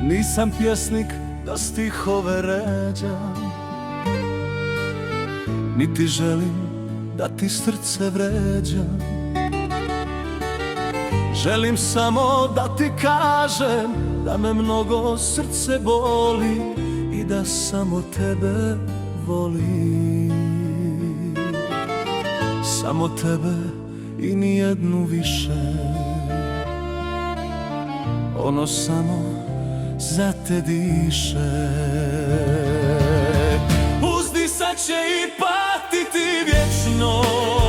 Nisam pjesnik da stihove ređam, niti želim da ti srce vređam. Želim samo da ti kažem da me mnogo srce boli i da samo tebe volim. Samo tebe i nijednu više. Ono samo za te diše. Uzdisat će i patiti vječno.